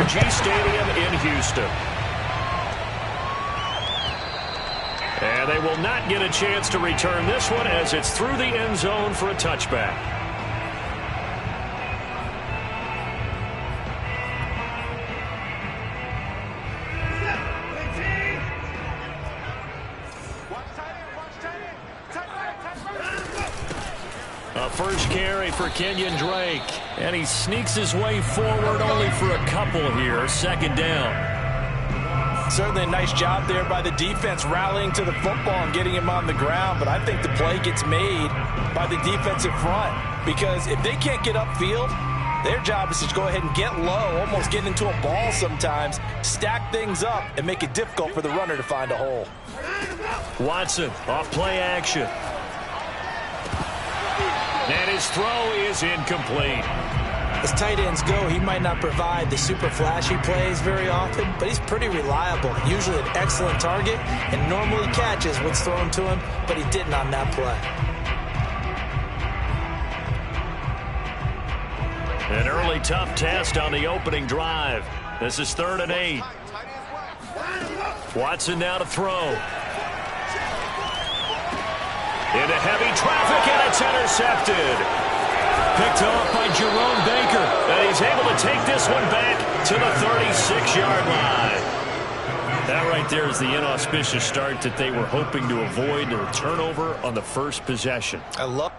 Energy Stadium in Houston. And they will not get a chance to return this one as it's through the end zone for a touchback. A first carry for Kenyon Drake. And he sneaks his way forward only for a couple here. Second down. Certainly a nice job there by the defense rallying to the football and getting him on the ground. But I think the play gets made by the defensive front. Because if they can't get upfield, their job is to go ahead and get low, almost get into a ball sometimes, stack things up, and make it difficult for the runner to find a hole. Watson off play action. And his throw is incomplete. As tight ends go, he might not provide the super flashy plays very often, but he's pretty reliable. Usually an excellent target and normally catches what's thrown to him, but he didn't on that play. An early tough test on the opening drive. This is 3rd and 8. Watson now to throw. Into heavy traffic, and it's intercepted. Picked off by Jerome Baker, and he's able to take this one back to the 36-yard line. That right there is the inauspicious start that they were hoping to avoid, the turnover on the first possession. I love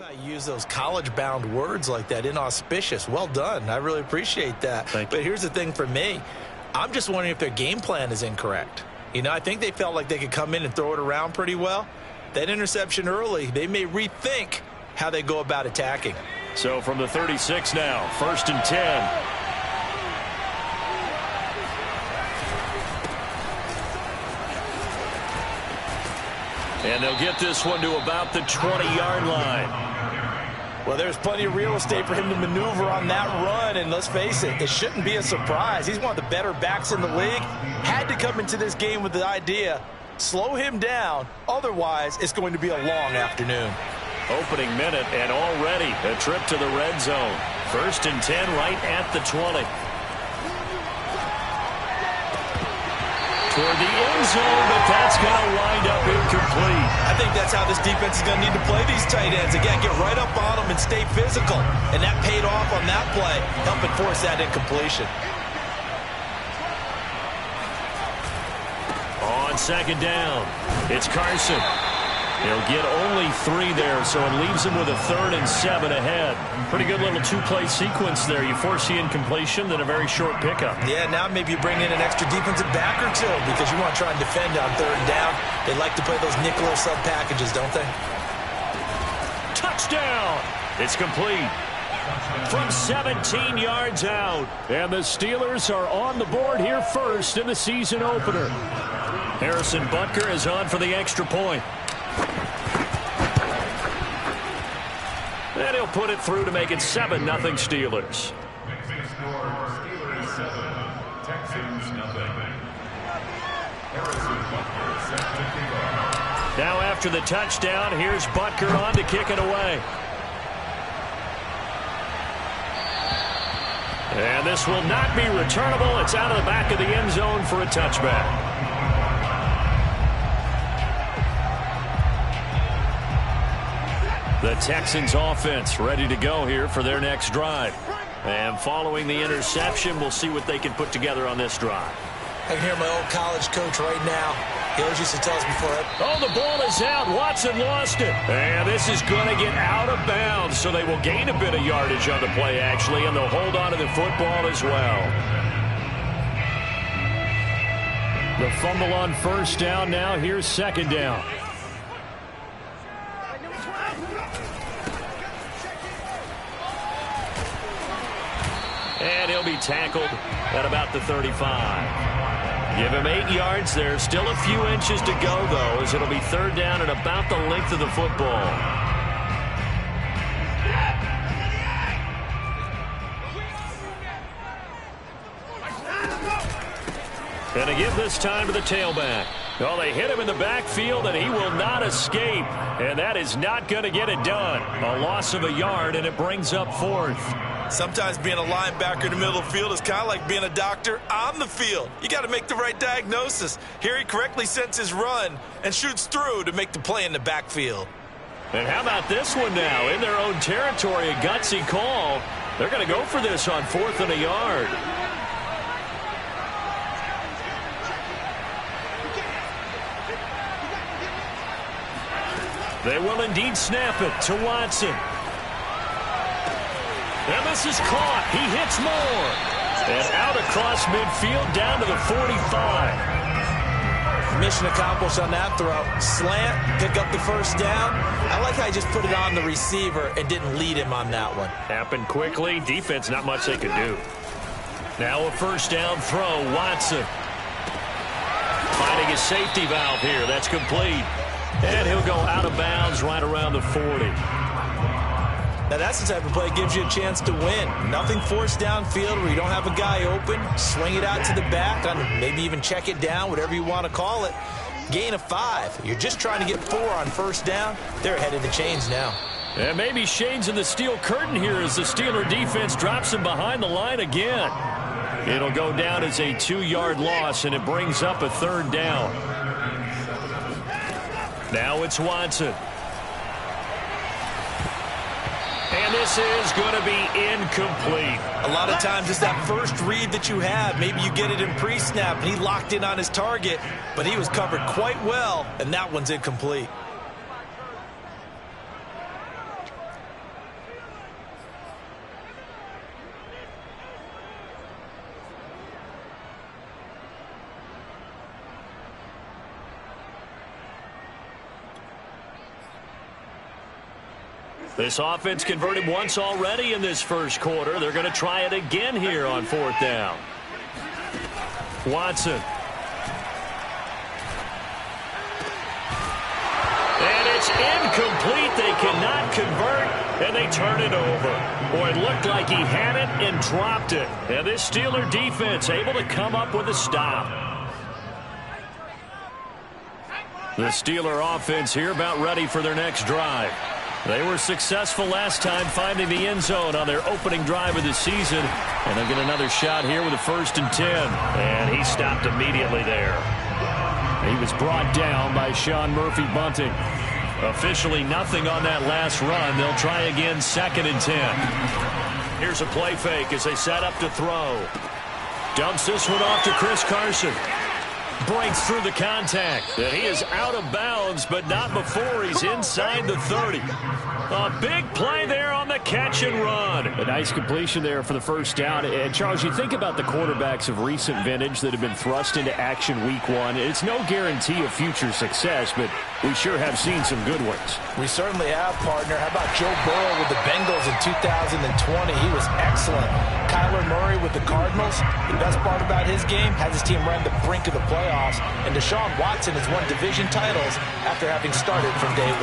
I use those college-bound words like that, inauspicious. Well done. I really appreciate that. Thank you. But here's the thing for me. I'm just wondering if their game plan is incorrect. You know, I think they felt like they could come in and throw it around pretty well. That interception early, they may rethink how they go about attacking. So from the 36 now, 1st and 10. And they'll get this one to about the 20-yard line. Well, there's plenty of real estate for him to maneuver on that run, and let's face it, it shouldn't be a surprise. He's one of the better backs in the league. Had to come into this game with the idea, slow him down, otherwise it's going to be a long afternoon. Opening minute, and already a trip to the red zone. 1st and 10 right at the 20. Toward the end zone, but that's going to wind up incomplete. I think that's how this defense is going to need to play these tight ends. Again, get right up on them and stay physical. And that paid off on that play, helping force that incompletion. On 2nd down, it's Carson. He'll get only 3 there, so it leaves him with a 3rd and 7 ahead. Pretty good little 2-play sequence there. You force the incompletion, then a very short pickup. Yeah, now maybe you bring in an extra defensive back or two because you want to try and defend on 3rd and down. They like to play those nickel sub packages, don't they? Touchdown! It's complete. From 17 yards out. And the Steelers are on the board here first in the season opener. Harrison Butker is on for the extra point. And he'll put it through to make it 7-0 Steelers. Now after the touchdown, here's Butker on to kick it away. And this will not be returnable. It's out of the back of the end zone for a touchback. The Texans offense ready to go here for their next drive. And following the interception, we'll see what they can put together on this drive. I can hear my old college coach right now. He always used to tell us before that. Oh, the ball is out. Watson lost it. And this is going to get out of bounds, so they will gain a bit of yardage on the play, actually, and they'll hold on to the football as well. The fumble on first down now. Here's second down. And he'll be tackled at about the 35. Give him 8 yards there. Still a few inches to go, though, as it'll be third down at about the length of the football. And to give this time to the tailback. Well, they hit him in the backfield, and he will not escape. And that is not going to get it done. A loss of a yard, and it brings up fourth. Sometimes being a linebacker in the middle of the field is kind of like being a doctor on the field. You got to make the right diagnosis. Here he correctly sets his run and shoots through to make the play in the backfield. And how about this one now? In their own territory, a gutsy call. They're going to go for this on 4th and a yard. They will indeed snap it to Watson. And this is caught. He hits more. And out across midfield down to the 45. Mission accomplished on that throw. Slant, pick up the first down. I like how he just put it on the receiver and didn't lead him on that one. Happened quickly. Defense, not much they could do. Now a first down throw. Watson finding a safety valve here. That's complete. And he'll go out of bounds right around the 40. Now that's the type of play that gives you a chance to win. Nothing forced downfield where you don't have a guy open. Swing it out to the back, on maybe even check it down, whatever you want to call it. Gain of 5. You're just trying to get 4 on first down. They're ahead of the chains now. And maybe Shane's in the steel curtain here as the Steeler defense drops him behind the line again. It'll go down as a 2-yard loss, and it brings up a third down. Now it's Watson. And this is going to be incomplete. A lot of times it's that first read that you have. Maybe you get it in pre-snap, and he locked in on his target, but he was covered quite well, and that one's incomplete. This offense converted once already in this first quarter. They're going to try it again here on 4th down. Watson. And it's incomplete. They cannot convert, and they turn it over. Boy, it looked like he had it and dropped it. And this Steeler defense able to come up with a stop. The Steeler offense here about ready for their next drive. They were successful last time finding the end zone on their opening drive of the season. And they'll get another shot here with a 1st and 10. And he stopped immediately there. He was brought down by Sean Murphy-Bunting. Officially nothing on that last run. They'll try again 2nd and 10. Here's a play fake as they set up to throw. Dumps this one off to Chris Carson. Breaks through the contact. And he is out of bounds, but not before he's inside the 30. A big play there on the catch and run. A nice completion there for the first down. And Charles, you think about the quarterbacks of recent vintage that have been thrust into action week 1. It's no guarantee of future success, but we sure have seen some good ones. We certainly have, partner. How about Joe Burrow with the Bengals in 2020? He was excellent. Kyler Murray with the Cardinals. The best part about his game, has his team run the brink of the playoffs. And Deshaun Watson has won division titles after having started from day 1.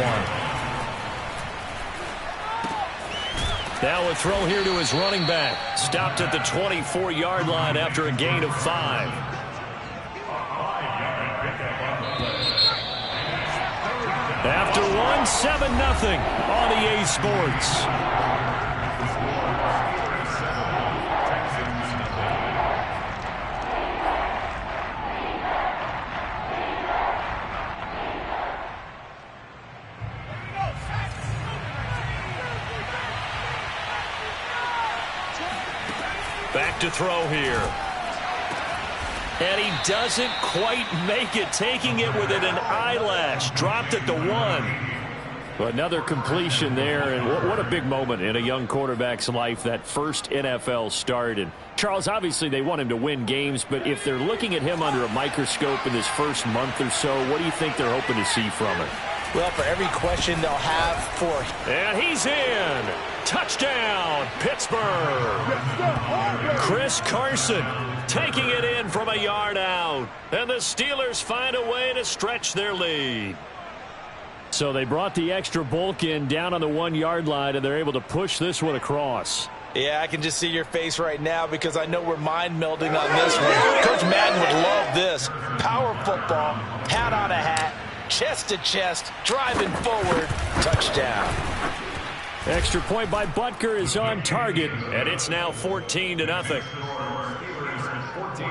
Now a throw here to his running back. Stopped at the 24-yard line after a gain of 5. After 1, 7-0 on EA Sports. Back to throw here. And he doesn't quite make it, taking it within an eyelash. Dropped it to 1. Another completion there, and what a big moment in a young quarterback's life, that first NFL start. And Charles, obviously they want him to win games, but if they're looking at him under a microscope in this first month or so, what do you think they're hoping to see from it? Well, for every question they'll have for him. And he's in. Touchdown, Pittsburgh. Chris Carson taking it in from a yard out. And the Steelers find a way to stretch their lead. So they brought the extra bulk in down on the 1-yard line, and they're able to push this one across. Yeah, I can just see your face right now because I know we're mind melding on this one. Coach Madden would love this. Power football, hat on a hat, chest to chest, driving forward, touchdown. Extra point by Butker is on target. And it's now 14-0. Steelers 14,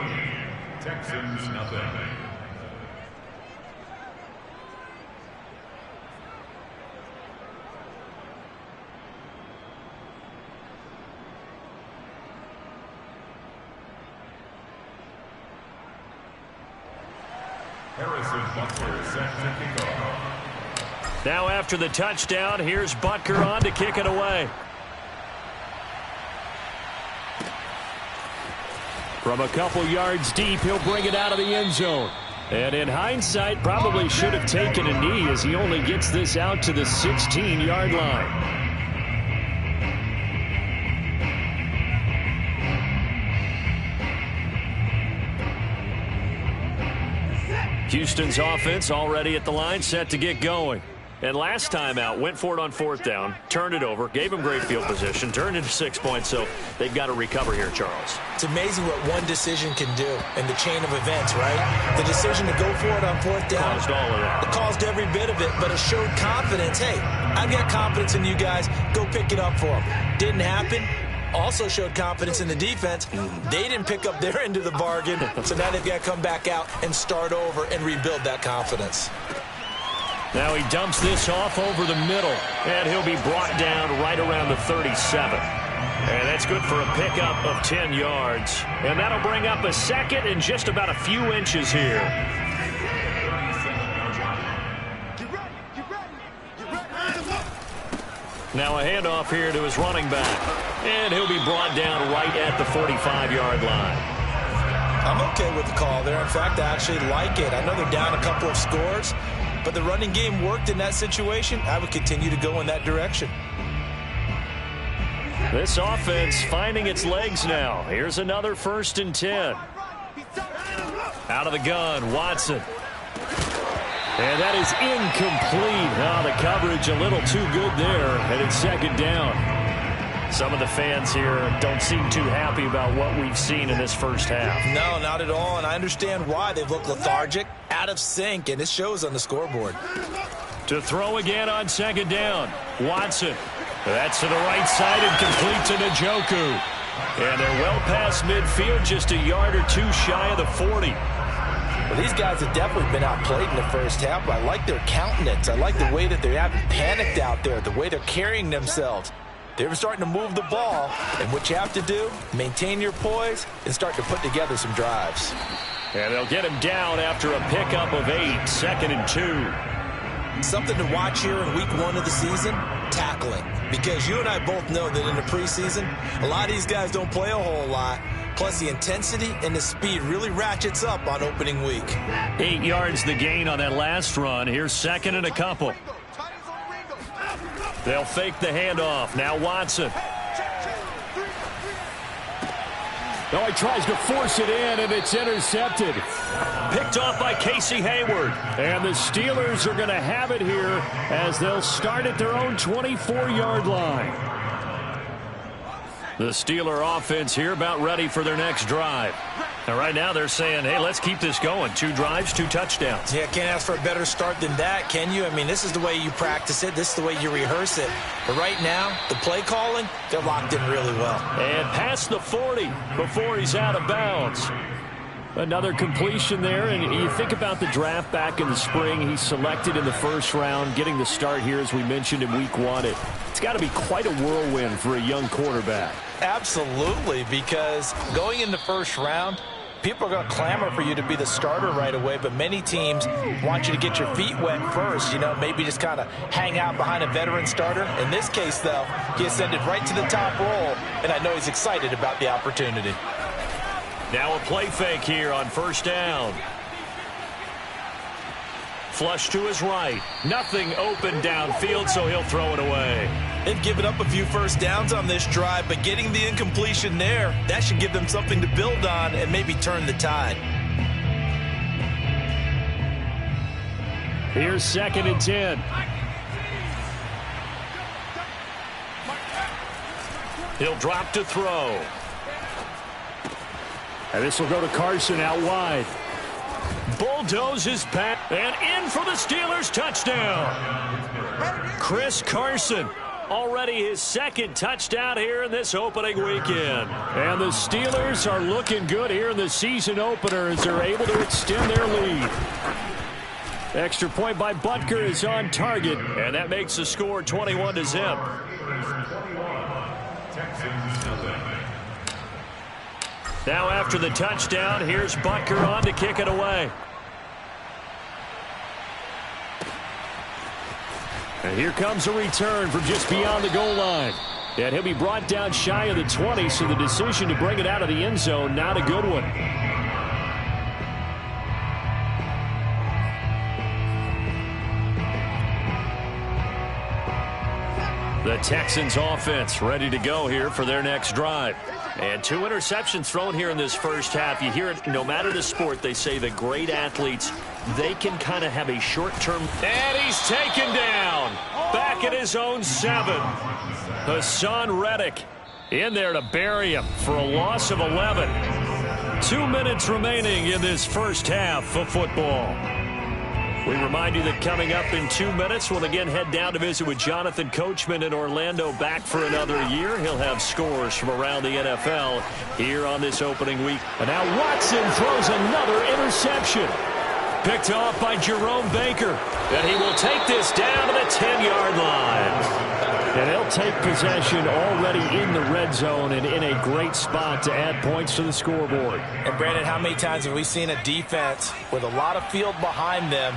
Texans nothing. Harrison Butker set to kick off. Now after the touchdown, here's Butker on to kick it away. From a couple yards deep, he'll bring it out of the end zone. And in hindsight, probably should have taken a knee as he only gets this out to the 16-yard line. Houston's offense already at the line, set to get going. And last time out, went for it on 4th down, turned it over, gave him great field position, turned into 6 points, so they've got to recover here, Charles. It's amazing what one decision can do in the chain of events, right? The decision to go for it on 4th down. Caused all of that. It caused every bit of it, but it showed confidence. Hey, I've got confidence in you guys. Go pick it up for them. Didn't happen. Also showed confidence in the defense. They didn't pick up their end of the bargain, so now they've got to come back out and start over and rebuild that confidence. Now he dumps this off over the middle, and he'll be brought down right around the 37. And that's good for a pickup of 10 yards. And that'll bring up a second and just about a few inches here. Now a handoff here to his running back. And he'll be brought down right at the 45-yard line. I'm okay with the call there. In fact, I actually like it. I know they're down a couple of scores, but the running game worked in that situation. I would continue to go in that direction. This offense finding its legs now. Here's another 1st and 10. Out of the gun, Watson. And that is incomplete. Oh, the coverage a little too good there, and it's 2nd down. Some of the fans here don't seem too happy about what we've seen in this first half. No, not at all, and I understand why. They've looked lethargic, out of sync, and it shows on the scoreboard. To throw again on 2nd down, Watson. That's to the right side and complete to Njoku. And they're well past midfield, just a yard or two shy of the 40. Well, these guys have definitely been outplayed in the first half, but I like their countenance. I like the way that they haven't panicked out there, the way they're carrying themselves. They're starting to move the ball, and what you have to do, maintain your poise and start to put together some drives. And they'll get him down after a pickup of 8, 2nd and 2. Something to watch here in week 1 of the season, tackling. Because you and I both know that in the preseason, a lot of these guys don't play a whole lot. Plus, the intensity and the speed really ratchets up on opening week. 8 yards the gain on that last run. Here's 2nd and a couple. They'll fake the handoff. Now Watson. Oh, he tries to force it in, and it's intercepted. Picked off by Casey Hayward. And the Steelers are going to have it here as they'll start at their own 24-yard line. The Steeler offense here about ready for their next drive. And right now they're saying, hey, let's keep this going. 2 drives, 2 touchdowns. Yeah, can't ask for a better start than that, can you? I mean, this is the way you practice it. This is the way you rehearse it. But right now, the play calling, they're locked in really well. And past the 40 before he's out of bounds. Another completion there, and you think about the draft back in the spring. He's selected in the 1st round, getting the start here, as we mentioned, in week 1. It's got to be quite a whirlwind for a young quarterback. Absolutely, because going in the 1st round, people are going to clamor for you to be the starter right away, but many teams want you to get your feet wet first, you know, maybe just kind of hang out behind a veteran starter. In this case, though, he ascended right to the top role, and I know he's excited about the opportunity. Now a play fake here on first down. Flush to his right. Nothing open downfield, so he'll throw it away. They've given up a few first downs on this drive, but getting the incompletion there, that should give them something to build on and maybe turn the tide. Here's 2nd and 10. He'll drop to throw. And this will go to Carson out wide. Bulldozes back and in for the Steelers touchdown. Chris Carson, already his 2nd touchdown here in this opening weekend. And the Steelers are looking good here in the season opener as they're able to extend their lead. Extra point by Butker is on target, and that makes the score 21-0. Now after the touchdown, here's Butker on to kick it away. And here comes a return from just beyond the goal line. And he'll be brought down shy of the 20, so the decision to bring it out of the end zone, not a good one. The Texans offense ready to go here for their next drive. And 2 interceptions thrown here in this first half. You hear it no matter the sport. They say the great athletes, they can kind of have a short-term. And he's taken down. Back at his own 7. Hassan Reddick in there to bury him for a loss of 11. 2 minutes remaining in this first half of football. We remind you that coming up in 2 minutes, we'll again head down to visit with Jonathan Coachman in Orlando, back for another year. He'll have scores from around the NFL here on this opening week. And now Watson throws another interception. Picked off by Jerome Baker. And he will take this down to the 10-yard line. And they'll take possession already in the red zone and in a great spot to add points to the scoreboard. And Brandon, how many times have we seen a defense with a lot of field behind them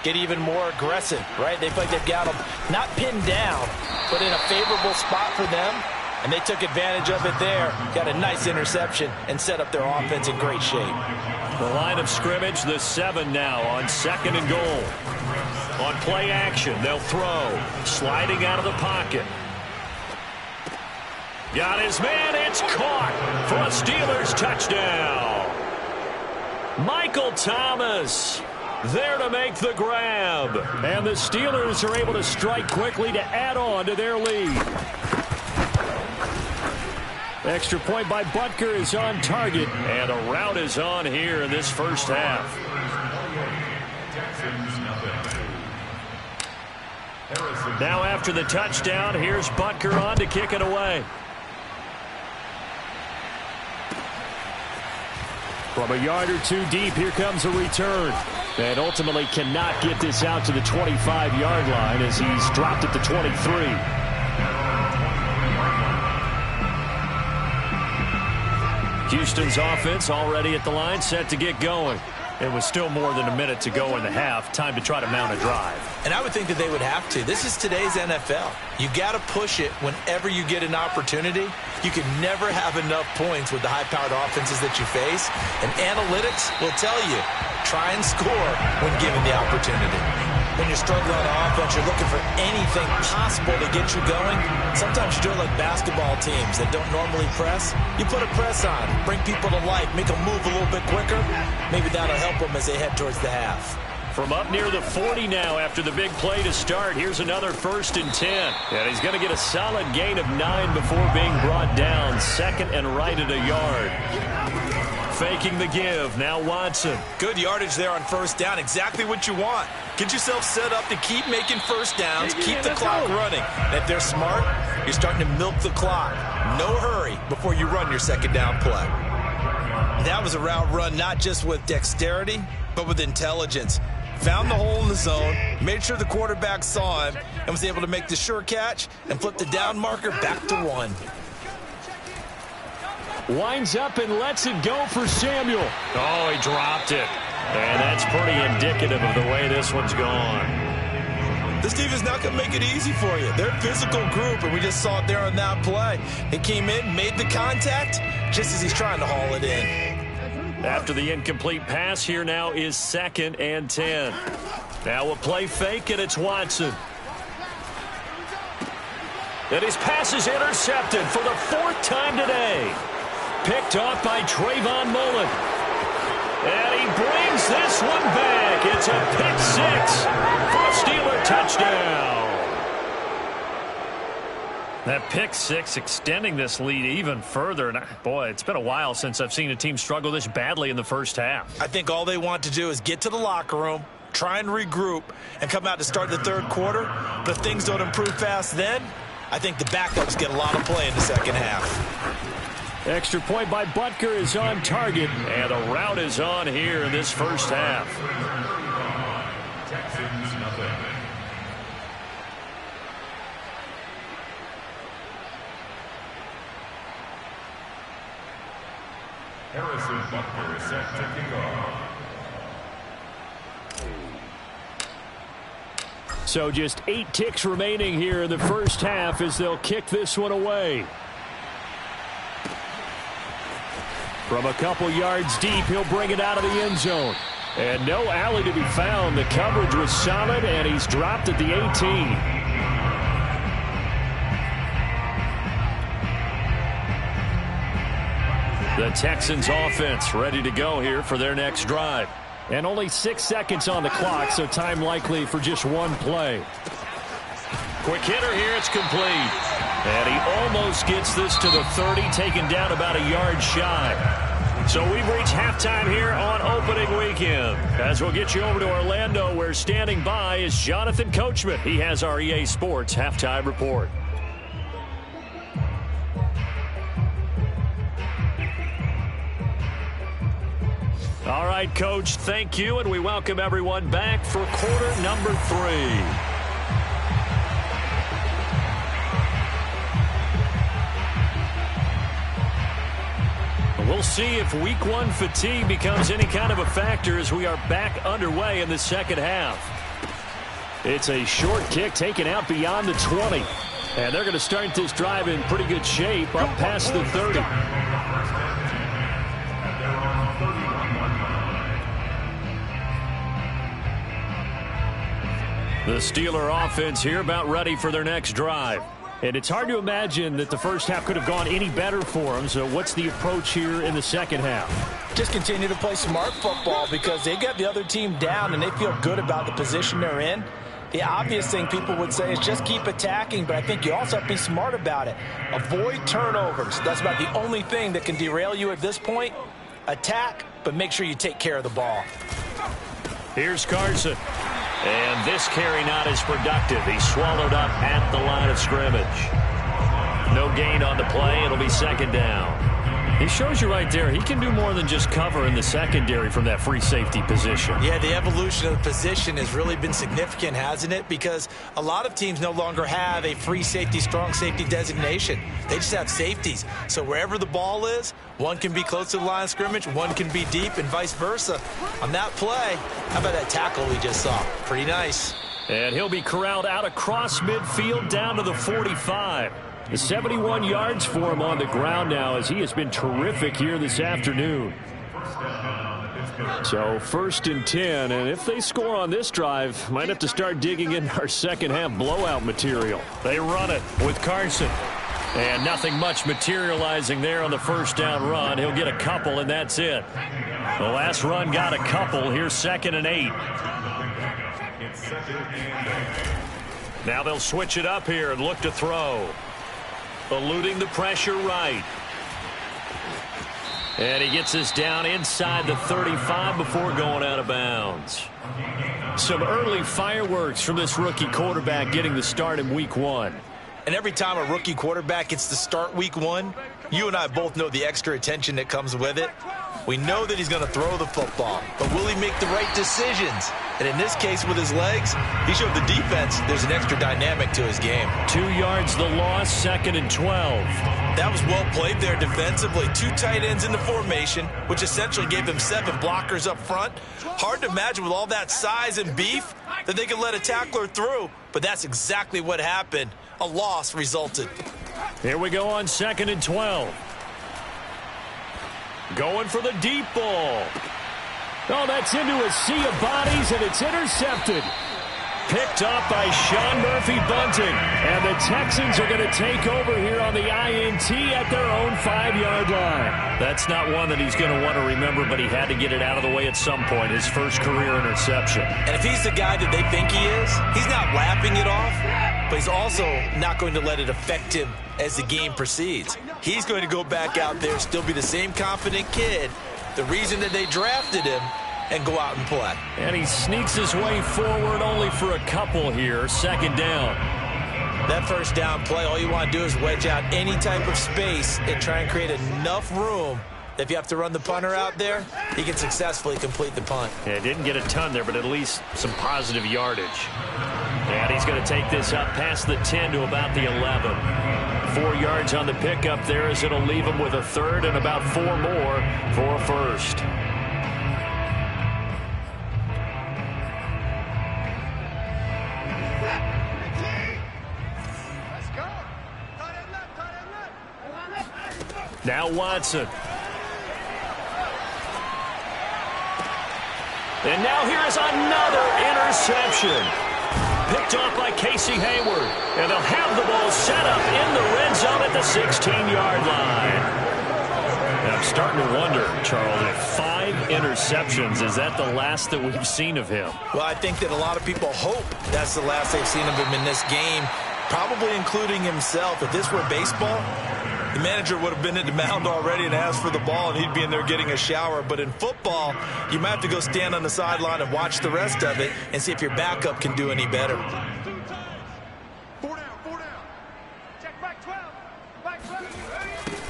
get even more aggressive, right? They feel like they've got them not pinned down, but in a favorable spot for them, and they took advantage of it there, got a nice interception, and set up their offense in great shape. The line of scrimmage, the 7 now on 2nd and goal. On play action, they'll throw. Sliding out of the pocket. Got his man, it's caught for a Steelers touchdown. Michael Thomas there to make the grab. And the Steelers are able to strike quickly to add on to their lead. Extra point by Butker is on target. And a rout is on here in this first half. Now after the touchdown, here's Butker on to kick it away. From a yard or 2 deep, here comes a return. And ultimately cannot get this out to the 25-yard line as he's dropped at the 23. Houston's offense already at the line, set to get going. It was still more than a minute to go in the half. Time to try to mount a drive. And I would think that they would have to. This is today's NFL. You got to push it whenever you get an opportunity. You can never have enough points with the high-powered offenses that you face. And analytics will tell you, try and score when given the opportunity. When you're struggling on offense, you're looking for anything possible to get you going. Sometimes you do it like basketball teams that don't normally press. You put a press on, bring people to life, make them move a little bit quicker. Maybe that'll help them as they head towards the half. From up near the 40 now after the big play to start. Here's another 1st and 10. And he's going to get a solid gain of 9 before being brought down. 2nd and right at a yard. Faking the give. Now Watson. Good yardage there on 1st down. Exactly what you want. Get yourself set up to keep making 1st downs, keep the clock running. And if they're smart, you're starting to milk the clock. No hurry before you run your 2nd down play. That was a route run not just with dexterity, but with intelligence. Found the hole in the zone, made sure the quarterback saw him, and was able to make the sure catch and flip the down marker back to 1. Winds up and lets it go for Samuel. Oh, he dropped it. And that's pretty indicative of the way this one's gone. This team is not going to make it easy for you. They're a physical group, and we just saw it there on that play. He came in, made the contact, just as he's trying to haul it in. After the incomplete pass, here now is 2nd and 10. Now a play fake, and it's Watson. And his pass is intercepted for the 4th time today. Picked off by Trayvon Mullen. And he brings this one back. It's a pick 6 for a Steeler touchdown. That pick 6 extending this lead even further. And boy, it's been a while since I've seen a team struggle this badly in the first half. I think all they want to do is get to the locker room, try and regroup, and come out to start the 3rd quarter. But if things don't improve fast then, I think the backups get a lot of play in the second half. Extra point by Butker is on target. And the route is on here in this first half. Texans nothing. Harrison Butker is set to kick off. So just 8 ticks remaining here in the first half as they'll kick this one away. From a couple yards deep, he'll bring it out of the end zone. And no alley to be found. The coverage was solid, and he's dropped at the 18. The Texans offense ready to go here for their next drive. And only 6 seconds on the clock, so time likely for just one play. Quick hitter here, it's complete. And he almost gets this to the 30, taken down about a yard shy. So we've reached halftime here on opening weekend. As we'll get you over to Orlando, where standing by is Jonathan Coachman. He has our EA Sports halftime report. All right, Coach, thank you, and we welcome everyone back for quarter number 3. We'll see if week 1 fatigue becomes any kind of a factor as we are back underway in the second half. It's a short kick taken out beyond the 20. And they're going to start this drive in pretty good shape up past the 30. The Steeler offense here about ready for their next drive. And it's hard to imagine that the first half could have gone any better for them. So what's the approach here in the second half? Just continue to play smart football because they got the other team down and they feel good about the position they're in. The obvious thing people would say is just keep attacking, but I think you also have to be smart about it. Avoid turnovers. That's about the only thing that can derail you at this point. Attack, but make sure you take care of the ball. Here's Carson. And this carry not as productive. He's swallowed up at the line of scrimmage. No gain on the play. It'll be second down. He shows you right there, he can do more than just cover in the secondary from that free safety position. Yeah, the evolution of the position has really been significant, hasn't it? Because a lot of teams no longer have a free safety, strong safety designation. They just have safeties. So wherever the ball is, one can be close to the line of scrimmage, one can be deep, and vice versa. On that play, how about that tackle we just saw? Pretty nice. And he'll be corralled out across midfield down to the 45. The 71 yards for him on the ground now as he has been terrific here this afternoon. So 1st and 10, and if they score on this drive, might have to start digging in our second half blowout material. They run it with Carson. And nothing much materializing there on the first down run. He'll get a couple, and that's it. The last run got a couple. Here's 2nd and 8. Now they'll switch it up here and look to throw. Eluding the pressure right. And he gets us down inside the 35 before going out of bounds. Some early fireworks from this rookie quarterback getting the start in week 1. And every time a rookie quarterback gets to start week 1, you and I both know the extra attention that comes with it. We know that he's going to throw the football, but will he make the right decisions? And in this case, with his legs, he showed the defense there's an extra dynamic to his game. 2 yards the loss, 2nd and 12. That was well played there defensively. 2 tight ends in the formation, which essentially gave them 7 blockers up front. Hard to imagine with all that size and beef that they could let a tackler through, but that's exactly what happened. A loss resulted. Here we go on 2nd and 12. Going for the deep ball. Oh, that's into a sea of bodies, and it's intercepted. Picked up by Sean Murphy-Bunting. And the Texans are going to take over here on the INT at their own 5-yard line. That's not one that he's going to want to remember, but he had to get it out of the way at some point, his first career interception. And if he's the guy that they think he is, he's not laughing it off, but he's also not going to let it affect him as the game proceeds. He's going to go back out there, still be the same confident kid, the reason that they drafted him, and go out and play. And he sneaks his way forward only for a couple here. 2nd down. That first down play, all you want to do is wedge out any type of space and try and create enough room that if you have to run the punter out there, he can successfully complete the punt. Yeah, didn't get a ton there, but at least some positive yardage. And he's going to take this up past the 10 to about the 11. 4 yards on the pickup there as it'll leave him with a 3rd and about 4 more for a 1st. Now Watson. And now here is another interception. Picked off by Casey Hayward. And they'll have the ball set up in the red zone at the 16-yard line. And I'm starting to wonder, Charles, if 5 interceptions, is that the last that we've seen of him? Well, I think that a lot of people hope that's the last they've seen of him in this game, probably including himself. If this were baseball, the manager would have been at the mound already and asked for the ball, and he'd be in there getting a shower. But in football, you might have to go stand on the sideline and watch the rest of it and see if your backup can do any better. 4 down. Check back 12. Back 12.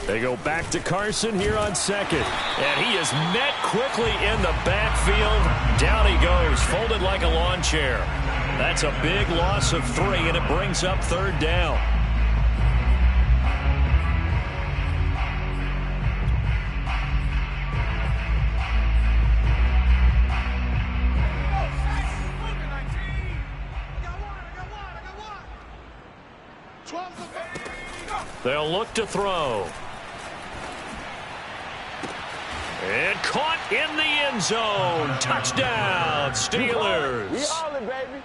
They go back to Carson here on 2nd. And he is met quickly in the backfield. Down he goes, folded like a lawn chair. That's a big loss of 3, and it brings up 3rd down. They'll look to throw. And caught in the end zone. Touchdown, Steelers.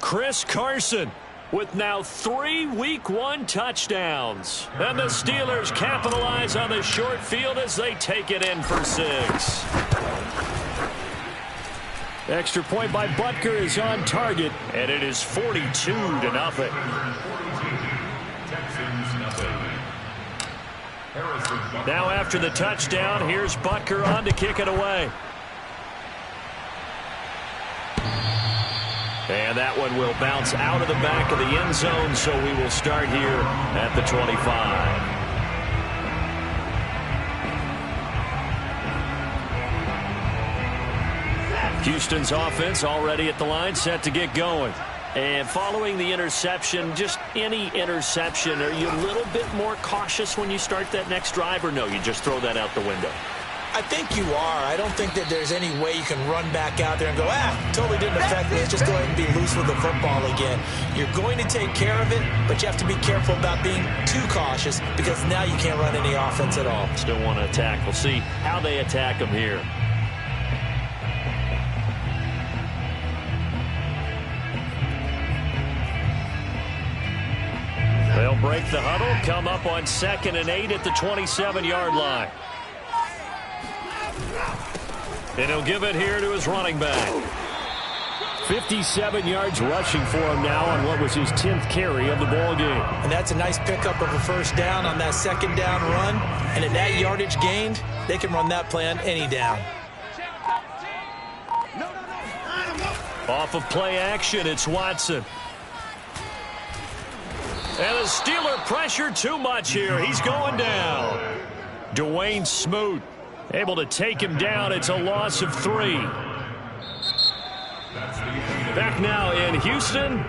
Chris Carson with now 3 Week 1 touchdowns. And the Steelers capitalize on the short field as they take it in for 6. Extra point by Butker is on target, and it is 42-0. Now after the touchdown, here's Butker on to kick it away. And that one will bounce out of the back of the end zone, so we will start here at the 25. Houston's offense already at the line, set to get going. And following the interception, just any interception, are you a little bit more cautious when you start that next drive, or no, you just throw that out the window? I think you are. I don't think that there's any way you can run back out there and go, totally didn't affect me. Let's just go ahead and be loose with the football again. You're going to take care of it, but you have to be careful about being too cautious because now you can't run any offense at all. Still want to attack. We'll see how they attack them here. They'll break the huddle, come up on 2nd and 8 at the 27-yard line. And he'll give it here to his running back. 57 yards rushing for him now on what was his 10th carry of the ball game. And that's a nice pickup of a first down on that 2nd down run. And at that yardage gained, they can run that play on any down. Off of play action, it's Watson. And the Steeler pressure too much here. He's going down. Dwayne Smoot Able to take him down. It's a loss of 3. Back now in Houston.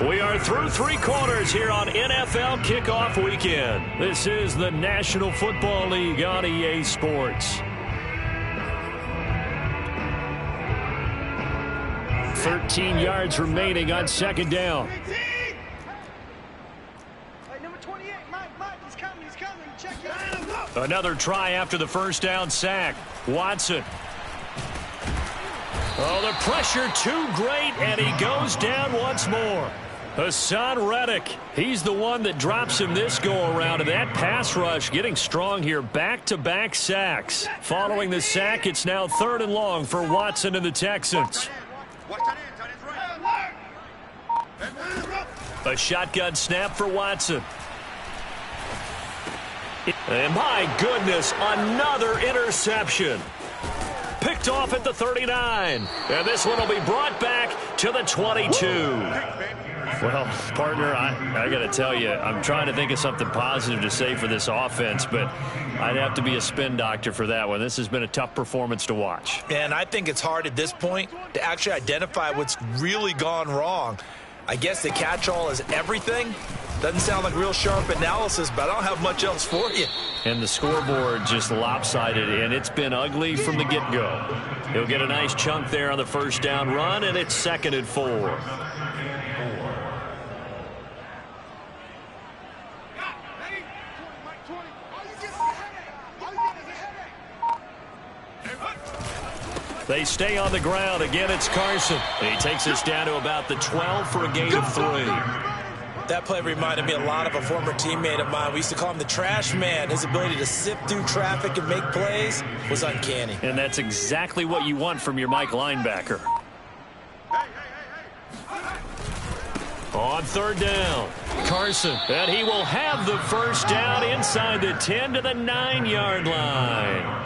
We are through 3 quarters here on NFL Kickoff Weekend. This is the National Football League on EA Sports. 13 yards remaining on second down. Another try after the first down sack. Watson. Oh, the pressure too great, and he goes down once more. Hassan Reddick, he's the one that drops him this go-around, and that pass rush getting strong here. Back-to-back sacks. Following the sack, it's now 3rd and long for Watson and the Texans. A shotgun snap for Watson. And my goodness, another interception. Picked off at the 39. And this one will be brought back to the 22. Well, partner, I got to tell you, I'm trying to think of something positive to say for this offense, but I'd have to be a spin doctor for that one. This has been a tough performance to watch. And I think it's hard at this point to actually identify what's really gone wrong. I guess the catch-all is everything. Doesn't sound like real sharp analysis, but I don't have much else for you. And the scoreboard just lopsided, and it's been ugly from the get-go. He'll get a nice chunk there on the first down run, and it's 2nd and 4. They stay on the ground. Again, it's Carson. He takes us down to about the 12 for a gain of 3. That play reminded me a lot of a former teammate of mine. We used to call him the trash man. His ability to sift through traffic and make plays was uncanny. And that's exactly what you want from your Mike linebacker. On 3rd down, Carson. And he will have the first down inside the 10 to the 9-yard line.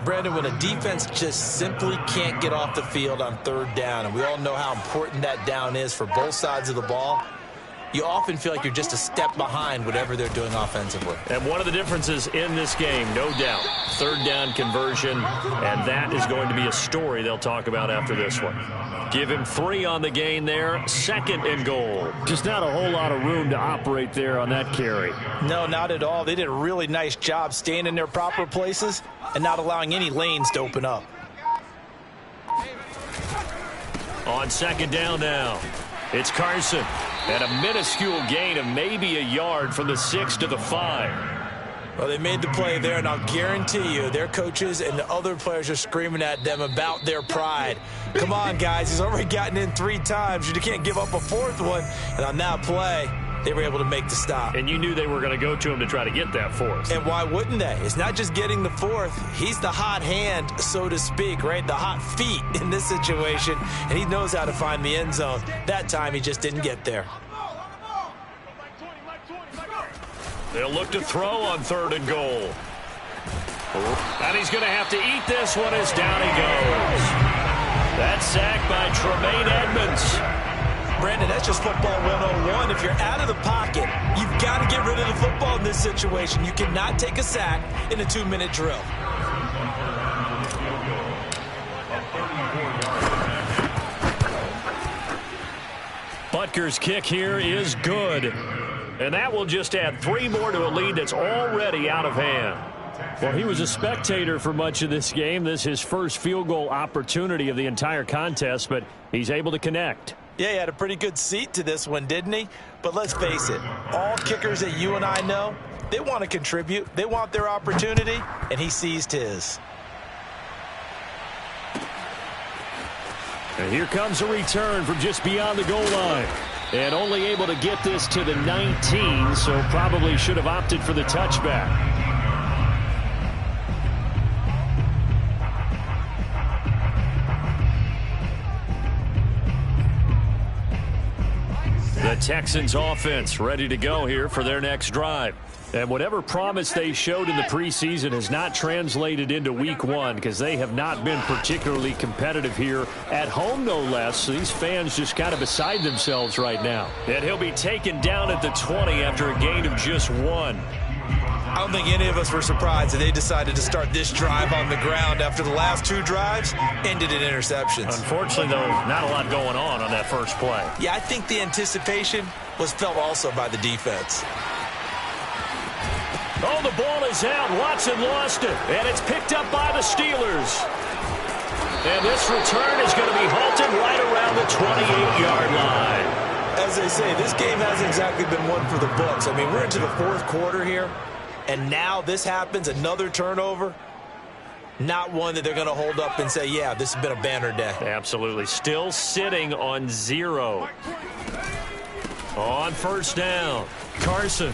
Brandon, when a defense just simply can't get off the field on 3rd down, and we all know how important that down is for both sides of the ball, you often feel like you're just a step behind whatever they're doing offensively. And one of the differences in this game, no doubt, 3rd down conversion, and that is going to be a story they'll talk about after this one. Give him 3 on the gain there, 2nd and goal. Just not a whole lot of room to operate there on that carry. No, not at all. They did a really nice job staying in their proper places and not allowing any lanes to open up. On 2nd down now, it's Carson. And a minuscule gain of maybe a yard from the 6 to the 5. Well, they made the play there, and I'll guarantee you their coaches and the other players are screaming at them about their pride. Come on, guys. He's already gotten in 3 times. You can't give up a 4th one. And on that play, they were able to make the stop. And you knew they were going to go to him to try to get that 4th. And why wouldn't they? It's not just getting the 4th. He's the hot hand, so to speak, right? The hot feet in this situation. And he knows how to find the end zone. That time, he just didn't get there. They'll look to throw on 3rd and goal. And he's going to have to eat this one as down he goes. That's sacked by Tremaine Edmonds. Brandon, that's just football 101. If you're out of the pocket, you've got to get rid of the football in this situation. You cannot take a sack in a 2-minute drill. Butker's kick here is good. And that will just add 3 more to a lead that's already out of hand. Well, he was a spectator for much of this game. This is his first field goal opportunity of the entire contest, but he's able to connect. Yeah, he had a pretty good seat to this one, didn't he? But let's face it, all kickers that you and I know, they want to contribute. They want their opportunity, and he seized his. And here comes a return from just beyond the goal line. And only able to get this to the 19, so probably should have opted for the touchback. The Texans offense ready to go here for their next drive. And whatever promise they showed in the preseason has not translated into week 1 because they have not been particularly competitive here at home, no less. So these fans just kind of beside themselves right now. And he'll be taken down at the 20 after a gain of just 1. I don't think any of us were surprised that they decided to start this drive on the ground after the last 2 drives ended in interceptions. Unfortunately, though, not a lot going on that first play. Yeah, I think the anticipation was felt also by the defense. Oh, the ball is out. Watson lost it, and it's picked up by the Steelers. And this return is going to be halted right around the 28-yard line. As they say, this game hasn't exactly been one for the books. I mean, we're into the 4th quarter here, and now this happens, another turnover. Not one that they're going to hold up and say, yeah, this has been a banner day. Absolutely. Still sitting on 0. On first down, Carson.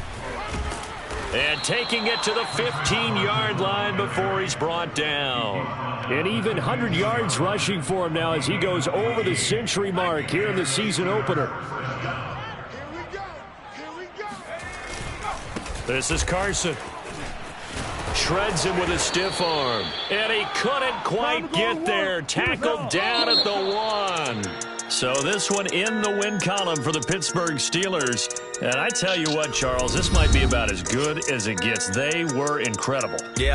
And taking it to the 15-yard line before he's brought down. And even 100 yards rushing for him now as he goes over the century mark here in the season opener. This is Carson. Shreds him with a stiff arm. And he couldn't quite get there. Tackled down at the 1. So this one in the win column for the Pittsburgh Steelers. And I tell you what, Charles, this might be about as good as it gets. They were incredible. Yeah,